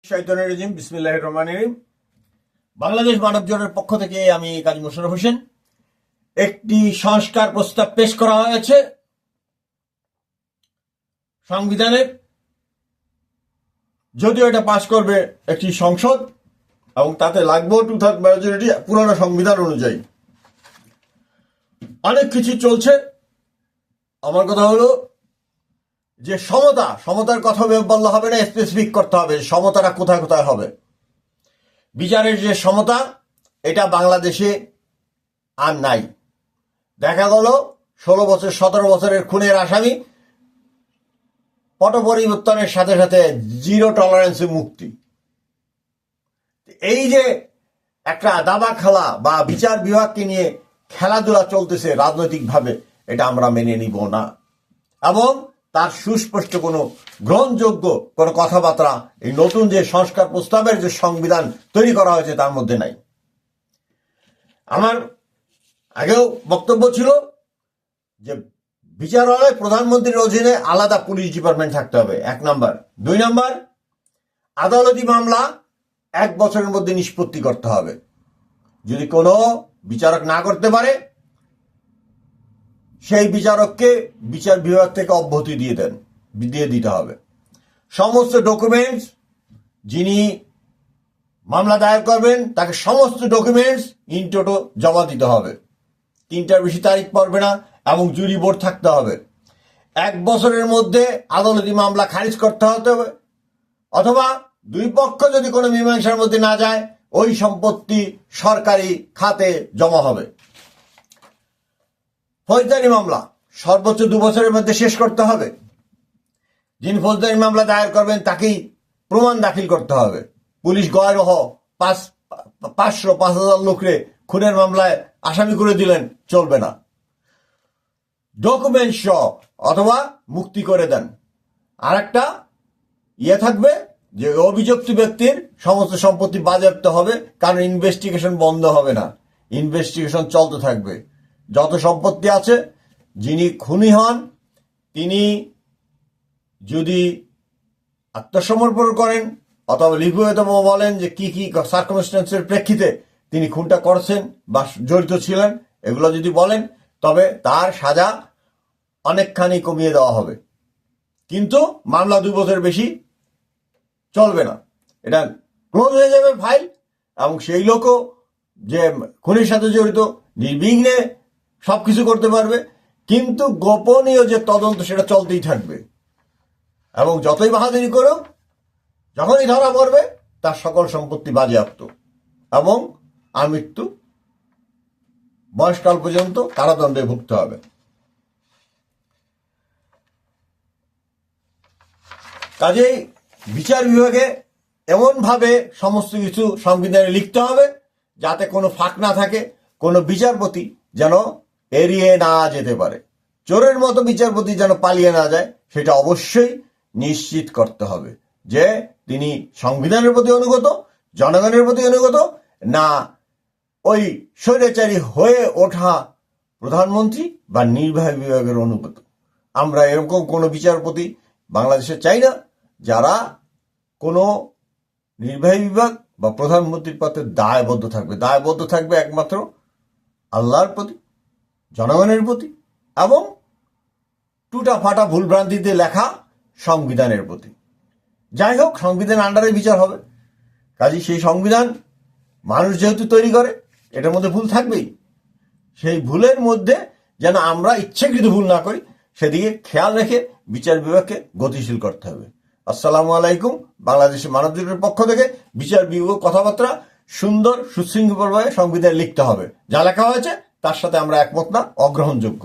শয়তানির রাজিম বিসমিল্লাহির রহমানির রহিম। বাংলাদেশ মানব জোটের পক্ষ থেকে আমি কাজী মোশাররফ হোসেন একটি সংস্কার প্রস্তাব পেশ করা হয়েছে সংবিধানের। যদিও এটা পাশ করবে একটি সংসদ এবং তাতে লাগবে 2/3 মেজরিটি পুরনো সংবিধান অনুযায়ী। অনেক কিছু চলছে। আমার কথা হলো যে সমতার কথা বললে হবে না, স্পেসিফিক করতে হবে সমতাটা কোথায় কোথায় হবে। বিচারের যে সমতা এটা বাংলাদেশে আর নাই। দেখা গেল 16 বছর 17 বছরের খুনের আসামি পট পরিবর্তনের সাথে সাথে 0 টলারেন্সে মুক্তি। এই যে একটা দাবা খেলা বা বিচার বিভাগকে নিয়ে খেলাধুলা চলতেছে রাজনৈতিকভাবে, এটা আমরা মেনে নিব না এবং তার সুস্পষ্ট কোনো গ্রহণযোগ্য কোনো কথাবার্তা এই নতুন যে সংস্কার প্রস্তাবের যে সংবিধান তৈরি করা হয়েছে তার মধ্যে নাই। আমার আগেও বক্তব্য ছিল যে বিচারালয় প্রধানমন্ত্রীর অধীনে আলাদা পুলিশ ডিপার্টমেন্ট থাকতে হবে, 1 নম্বর। 2 নম্বর, আদালতি মামলা 1 বছরের মধ্যে নিষ্পত্তি করতে হবে। যদি কোনো বিচারক না করতে পারে সেই বিচারককে বিচার বিভাগ থেকে অব্যাহতি দিয়ে দিতে হবে। সমস্ত ডকুমেন্টস যিনি মামলা দায়ের করবেন তাকে সমস্ত ডকুমেন্টস ইন টোটো জমা দিতে হবে। 3টার বেশি তারিখ পড়বে না এবং জুরি বোর্ড থাকতে হবে। 1 বছরের মধ্যে আদালতি মামলা খারিজ করতে হবে অথবা 2 পক্ষ যদি কোনো মীমাংসার মধ্যে না যায় ওই সম্পত্তি সরকারি খাতে জমা হবে। ফৌজদারি মামলা সর্বোচ্চ 2 বছরের মধ্যে শেষ করতে হবে। যিনি ফৌজদারি মামলা দায়ের করবেন তাকেই প্রমাণ দাখিল করতে হবে। পুলিশ গয়রহ 500-5000 লোকরে খুনের মামলায় আসামি করে দিলেন, চলবে না। ডকুমেন্ট সহ অথবা মুক্তি করে দেন। আর একটা থাকবে যে অভিযুক্ত ব্যক্তির সমস্ত সম্পত্তি বাজেয়াপ্ত হবে, কারণ ইনভেস্টিগেশন বন্ধ হবে না, ইনভেস্টিগেশন চলতে থাকবে। যত সম্পত্তি আছে যিনি খুনি হন তিনি যদি আত্মসমর্পণ করেন অথবা লিখিত বলেন যে কি কি সার্কামস্ট্যান্সের প্রেক্ষিতে তিনি খুনটা করছেন বা জড়িত ছিলেন, এগুলো যদি বলেন তবে তার সাজা অনেকখানি কমিয়ে দেওয়া হবে। কিন্তু মামলা 2 বছর বেশি চলবে না, এটা ক্লোজ হয়ে যাবে ফাইল এবং সেই লোকও যে খুনের সাথে জড়িত নির্বিঘ্নে সবকিছু করতে পারবে। কিন্তু গোপনীয় যে তদন্ত সেটা চলতেই থাকবে এবং যতই বাহাদুরি করুক যখনই ধরা পড়বে তার সকল সম্পত্তি বাজেয়াপ্ত এবং আমৃত্যু বয়সকাল পর্যন্ত কারাদণ্ডে ভুগতে হবে। কাজেই বিচার বিভাগে এমনভাবে সমস্ত কিছু সংবিধানে লিখতে হবে যাতে কোনো ফাঁক না থাকে, কোনো বিচারপতি যেন এড়িয়ে না যেতে পারে, চোরের মতো বিচারপতি যেন পালিয়ে না যায়, সেটা অবশ্যই নিশ্চিত করতে হবে যে তিনি সংবিধানের প্রতি অনুগত, জনগণের প্রতি অনুগত না ওই স্বৈরাচারী হয়ে ওঠা প্রধানমন্ত্রী বা নির্বাহী বিভাগের অনুগত। আমরা এরকম কোনো বিচারপতি বাংলাদেশে চাই না যারা কোনো নির্বাহী বিভাগ বা প্রধানমন্ত্রীর পথে দায়বদ্ধ থাকবে একমাত্র আল্লাহর প্রতি, জনগণের প্রতি এবং টুটা ফাটা ভুলভ্রান্তিতে লেখা সংবিধানের প্রতি। যাই হোক, সংবিধান আন্ডারে বিচার হবে। কাজে সেই সংবিধান মানুষ যেহেতু তৈরি করে এটার মধ্যে ভুল থাকবেই। সেই ভুলের মধ্যে যেন আমরা ইচ্ছাকৃত ভুল না করি সেদিকে খেয়াল রেখে বিচার বিভাগকে গতিশীল করতে হবে। আসসালামু আলাইকুম। বাংলাদেশের মানব জোটের পক্ষ থেকে বিচার বিভাগ কথাবার্তা সুন্দর সুশৃঙ্খলভাবে সংবিধান লিখতে হবে। যা লেখা হয়েছে তার সাথে আমরা একমত না, অগ্রহণযোগ্য।